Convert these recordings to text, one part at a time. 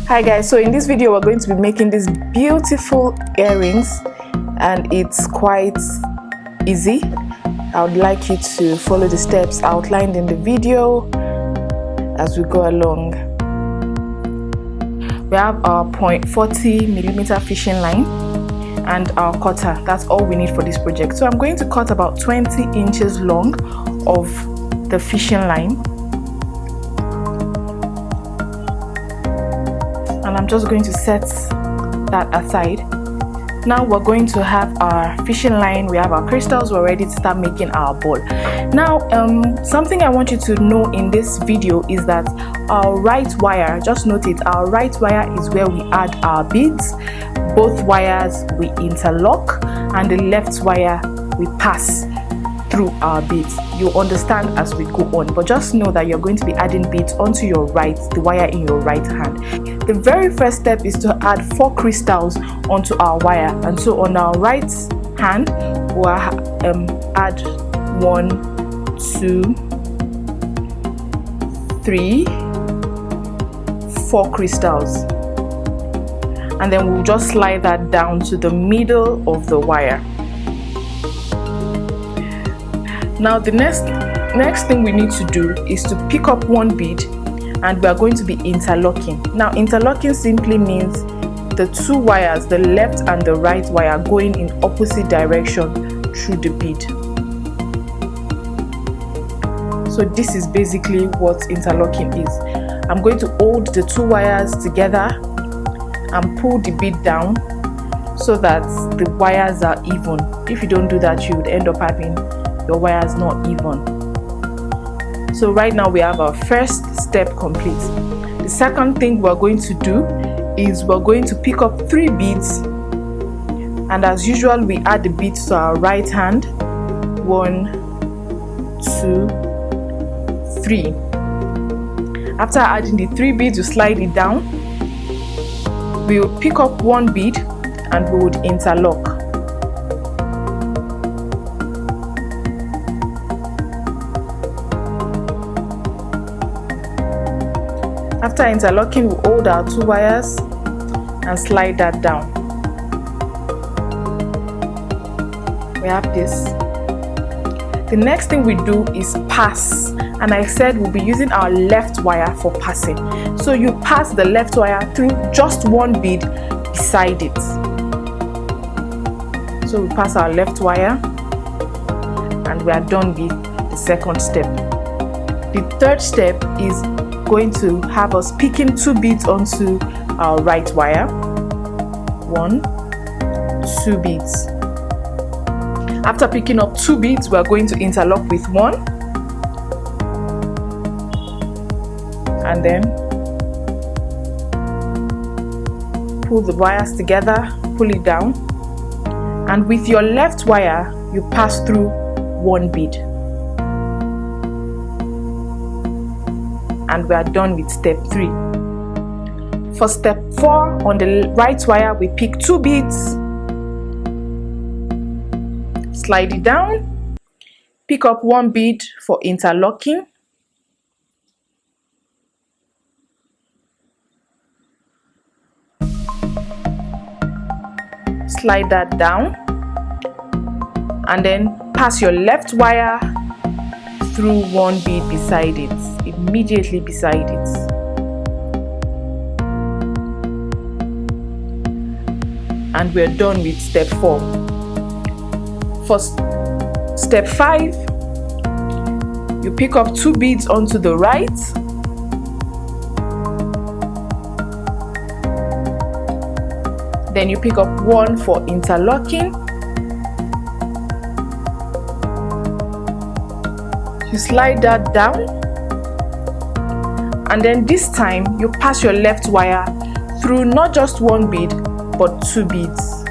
Hi guys, so in this video we're going to be making these beautiful earrings and it's quite easy. I would like you to follow the steps outlined in the video as we go along. We have our 40mm fishing line and our cutter. That's all we need for this project. So I'm going to cut about 20 inches long of the fishing line. And I'm just going to set that aside. Now we're going to have our fishing line, we have our crystals, we're ready to start making our ball. Now something I want you to know in this video is that our right wire, just note it, our right wire is where we add our beads. Both wires we interlock and the left wire we pass through our beads. You'll understand as we go on, but just know that you're going to be adding beads onto your right, the wire in your right hand. The very first step is to add 4 crystals onto our wire, and so on our right hand we'll add 1, 2, 3, 4 crystals, and then we'll just slide that down to the middle of the wire. Now the next thing we need to do is to pick up 1 bead and we are going to be interlocking. Now interlocking simply means the 2 wires, the left and the right wire, going in opposite direction through the bead. So this is basically what interlocking is. I'm going to hold the 2 wires together and pull the bead down so that the wires are even. If you don't do that, you would end up having your wires not even. So right now we have our first step complete. The second thing we're going to do is we're going to pick up 3 beads, and as usual we add the beads to our right hand. 1, 2, 3. After adding the 3 beads, we slide it down. We will pick up 1 bead and we would interlock. After interlocking, we hold our 2 wires and slide that down. We have this. The next thing we do is pass, and I said we'll be using our left wire for passing. So you pass the left wire through just 1 bead beside it. So we pass our left wire and we are done with the second step. The third step is going to have us picking 2 beads onto our right wire. 1, 2 beads. After picking up 2 beads, we are going to interlock with 1, and then pull the wires together, pull it down, and with your left wire you pass through 1 bead. And we are done with step 3. For step 4, on the right wire we pick 2 beads, slide it down, pick up 1 bead for interlocking, slide that down, and then pass your left wire through 1 bead beside it, immediately beside it. And we're done with step 4. For step 5, you pick up 2 beads onto the right, then you pick up 1 for interlocking, you slide that down, and then this time you pass your left wire through not just 1 bead but 2 beads.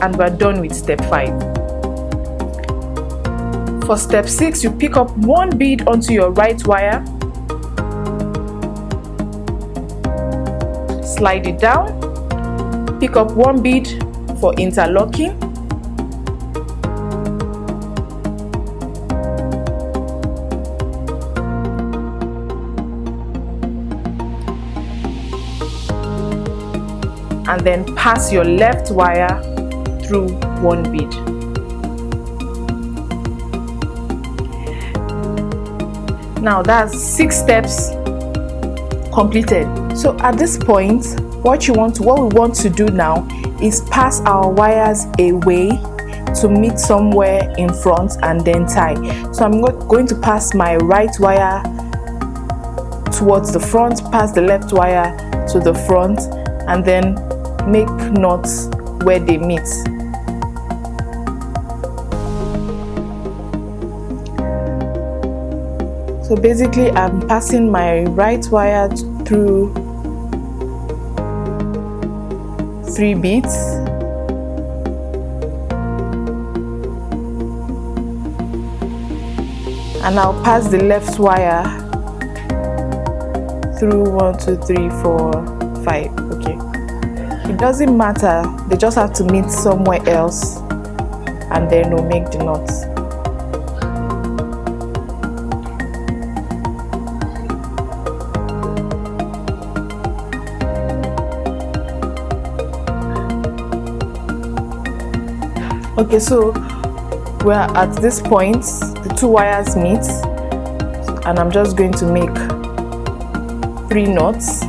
And we're done with step 5. For step 6, you pick up 1 bead onto your right wire, slide it down, pick up 1 bead for interlocking, and then pass your left wire through one bead. Now that's 6 steps completed. So at this point, what we want to do now is pass our wires away to meet somewhere in front and then tie. So I'm going to pass my right wire towards the front, pass the left wire to the front, and then make knots where they meet. So basically I'm passing my right wire through 3 beads, and I'll pass the left wire through 1, 2, 3, 4, 5. Okay, it doesn't matter, they just have to meet somewhere else, and then we'll make the knots. Okay, so we're at this point, the 2 wires meet, and I'm just going to make 3 knots.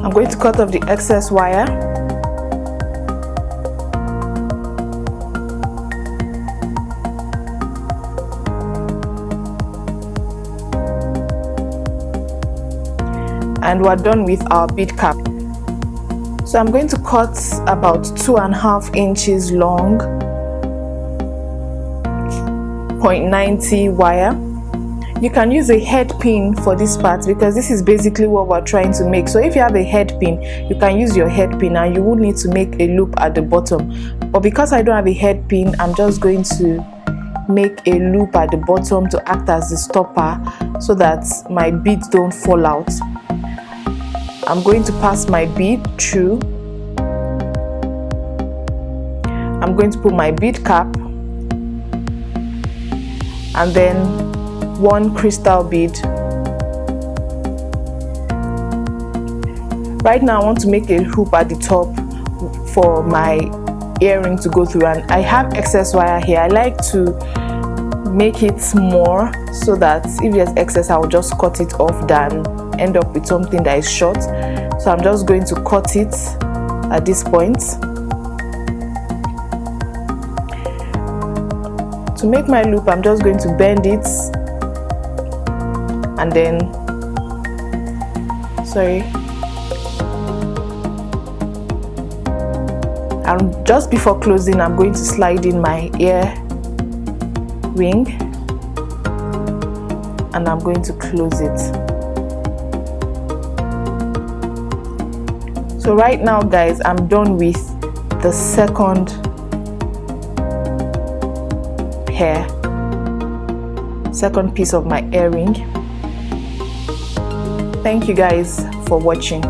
I'm going to cut off the excess wire. And we're done with our bead cap. So I'm going to cut about 2.5 inches long 0.90 wire. You can use a head pin for this part because this is basically what we're trying to make. So if you have a head pin, you can use your head pin and you will need to make a loop at the bottom. But because I don't have a head pin, I'm just going to make a loop at the bottom to act as the stopper so that my beads don't fall out. I'm going to pass my bead through. I'm going to put my bead cap and then 1 crystal bead. Right now I want to make a hoop at the top for my earring to go through, and I have excess wire here. I like to make it more so that if there's excess I will just cut it off than end up with something that is short. So I'm just going to cut it at this point. To make my loop, I'm just going to bend it and then and just before closing I'm going to slide in my ear ring and I'm going to close it. So right now guys, I'm done with the second piece of my earring. Thank you guys for watching.